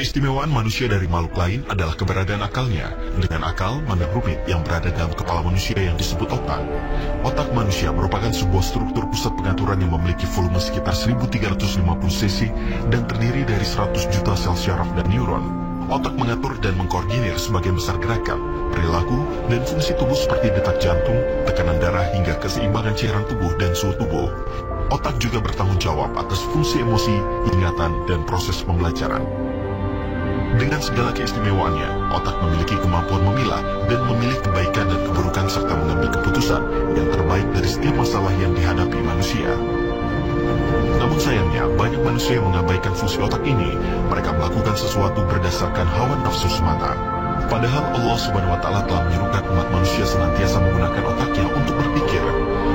Keistimewaan manusia dari makhluk lain adalah keberadaan akalnya. Dengan akal, mandang rumit yang berada dalam kepala manusia yang disebut otak. Otak manusia merupakan sebuah struktur pusat pengaturan yang memiliki volume sekitar 1350 cc dan terdiri dari 100 juta sel syaraf dan neuron. Otak mengatur dan mengkoordinir sebagian besar gerakan, perilaku, dan fungsi tubuh seperti detak jantung, tekanan darah hingga keseimbangan cairan tubuh dan suhu tubuh. Otak juga bertanggung jawab atas fungsi emosi, ingatan, dan proses pembelajaran. Dengan segala keistimewaannya, otak memiliki kemampuan memilah dan memilih kebaikan dan keburukan serta mengambil keputusan yang terbaik dari setiap masalah yang dihadapi manusia. Namun sayangnya, banyak manusia yang mengabaikan fungsi otak ini. Mereka melakukan sesuatu berdasarkan hawa nafsu semata. Padahal Allah Subhanahu wa Ta'ala telah menyuruhkan umat manusia senantiasa menggunakan otaknya untuk berpikir.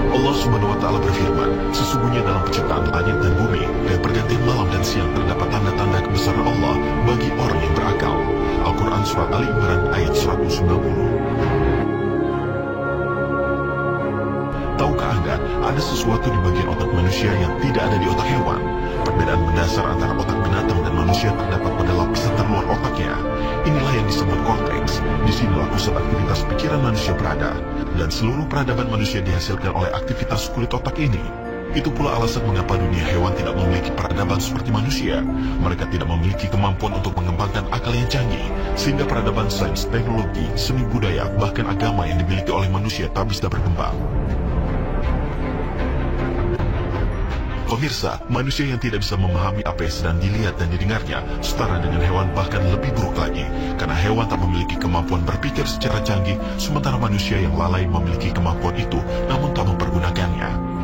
Allah Subhanahu wa Ta'ala berfirman, sesungguhnya dalam penciptaan langit dan bumi dan pergantian malam dan siang terdapat tanda-tanda kebesaran Allah bagi orang yang berakal. Al-Quran Surat Ali Imran ayat 190. Tahukah Anda, ada sesuatu di bagian otak manusia yang tidak ada di otak hewan? Perbedaan mendasar antara otak binatang dan manusia terdapat pada lapisan terluar otaknya. Inilah yang disebut korteks. Di sinilah pusat aktivitas pikiran manusia berada. Dan seluruh peradaban manusia dihasilkan oleh aktivitas kulit otak ini. Itu pula alasan mengapa dunia hewan tidak memiliki peradaban seperti manusia. Mereka tidak memiliki kemampuan untuk mengembangkan akal yang canggih, sehingga peradaban sains, teknologi, seni budaya, bahkan agama yang dimiliki oleh manusia tak bisa berkembang. Pemirsa, manusia yang tidak bisa memahami apa yang sedang dilihat dan didengarnya setara dengan hewan, bahkan lebih buruk lagi. Karena hewan tak memiliki kemampuan berpikir secara canggih, sementara manusia yang lalai memiliki kemampuan itu namun tak mempergunakannya.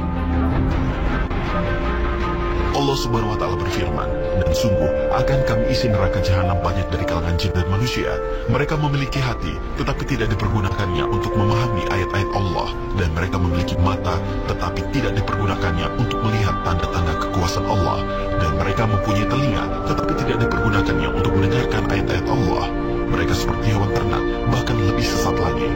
Allah Subhanahu wa Ta'ala berfirman, dan sungguh akan kami isi neraka jahanam banyak dari kalangan jin dan manusia. Mereka memiliki hati, tetapi tidak dipergunakannya untuk memahami ayat-ayat Allah, dan mereka memiliki mata, tetapi tidak dipergunakannya untuk melihat tanda-tanda kekuasaan Allah, dan mereka mempunyai telinga, tetapi tidak dipergunakannya untuk mendengarkan ayat-ayat Allah. Mereka seperti hewan ternak, bahkan lebih sesat lagi.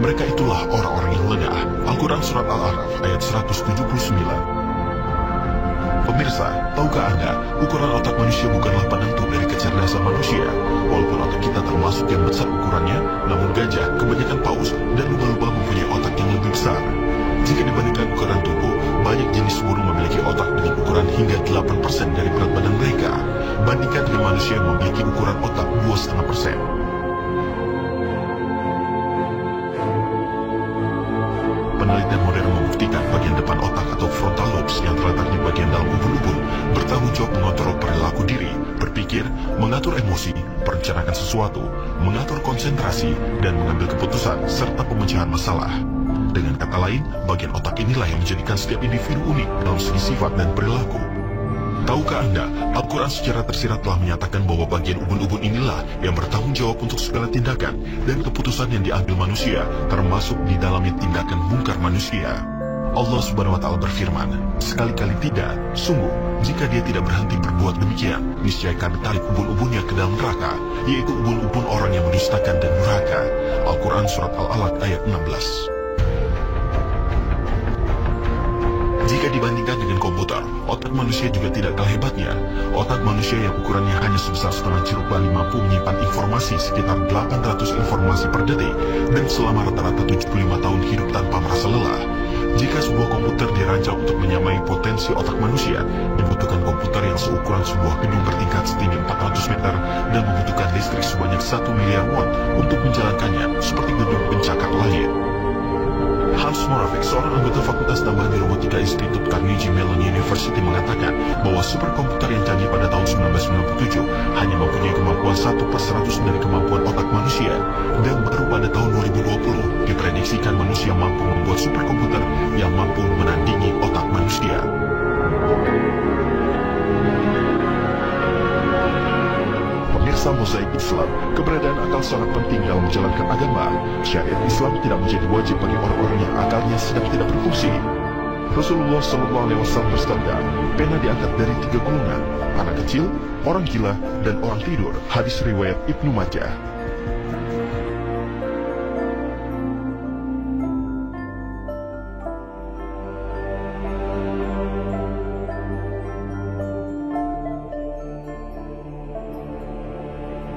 Mereka itulah orang-orang yang lengah. Al-Quran Surat Al-A'raf ayat 179. Pemirsa, tahukah Anda, ukuran otak manusia bukanlah penentu dari kecerdasan manusia. Walaupun otak kita termasuk yang besar ukurannya, namun gajah, kebanyakan paus, dan lumba-lumba mempunyai otak yang lebih besar. Jika dibandingkan ukuran tubuh, banyak jenis burung memiliki otak dengan ukuran hingga 8% dari berat badan mereka. Bandingkan dengan manusia yang memiliki ukuran otak 2,5%. Penelitian modern membuktikan bagian depan otak atau frontal lobes yang terletak di bagian dalam ubun-ubun bertanggung jawab mengontrol perilaku diri, berpikir, mengatur emosi, merencanakan sesuatu, mengatur konsentrasi, dan mengambil keputusan serta pemecahan masalah. Dengan kata lain, bagian otak inilah yang menjadikan setiap individu unik dalam segi sifat dan perilaku. Tahukah Anda, Al-Quran secara tersirat telah menyatakan bahwa bagian ubun-ubun inilah yang bertanggung jawab untuk segala tindakan dan keputusan yang diambil manusia, termasuk di dalamnya tindakan mungkar manusia. Allah Subhanahu wa Ta'ala berfirman, sekali-kali tidak, sungguh, jika dia tidak berhenti berbuat demikian, niscaya kami tarik ubun-ubunnya ke dalam neraka, yaitu ubun-ubun orang yang mendustakan dan durhaka. Al-Quran Surat Al-Alaq ayat 16. Jika dibandingkan dengan komputer, otak manusia juga tidak kalah hebatnya. Otak manusia yang ukurannya hanya sebesar setengah jeruk bali mampu menyimpan informasi sekitar 800 informasi per detik dan selama rata-rata 75 tahun hidup tanpa merasa lelah. Jika sebuah komputer dirancang untuk menyamai potensi otak manusia, dibutuhkan komputer yang seukuran sebuah gedung bertingkat setinggi 400 meter dan membutuhkan listrik sebanyak 1 miliar watt untuk menjalankannya seperti gedung pencakar langit. Hans Moravec, seorang anggota Fakultas Tambahan Robotika Institut Carnegie Mellon University mengatakan bahwa superkomputer yang canggih pada tahun 1997 hanya mempunyai kemampuan 1/100 dari kemampuan otak manusia, dan baru pada tahun 2020 diprediksikan manusia mampu membuat superkomputer yang mampu menandingi otak manusia. Pemirsa Mozaik Islam, keberadaan akal sangat penting dalam menjalankan agama. Syariat Islam tidak menjadi wajib bagi orang-orang yang akalnya sedang tidak berfungsi. Rasulullah SAW bersabda, pena diangkat dari 3 golongan, anak kecil, orang gila, dan orang tidur. Hadis riwayat Ibnu Majah.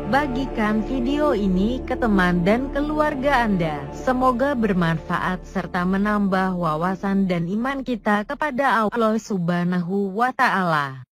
Bagikan video ini ke teman dan keluarga Anda. Semoga bermanfaat serta menambah wawasan dan iman kita kepada Allah Subhanahu wa Ta'ala.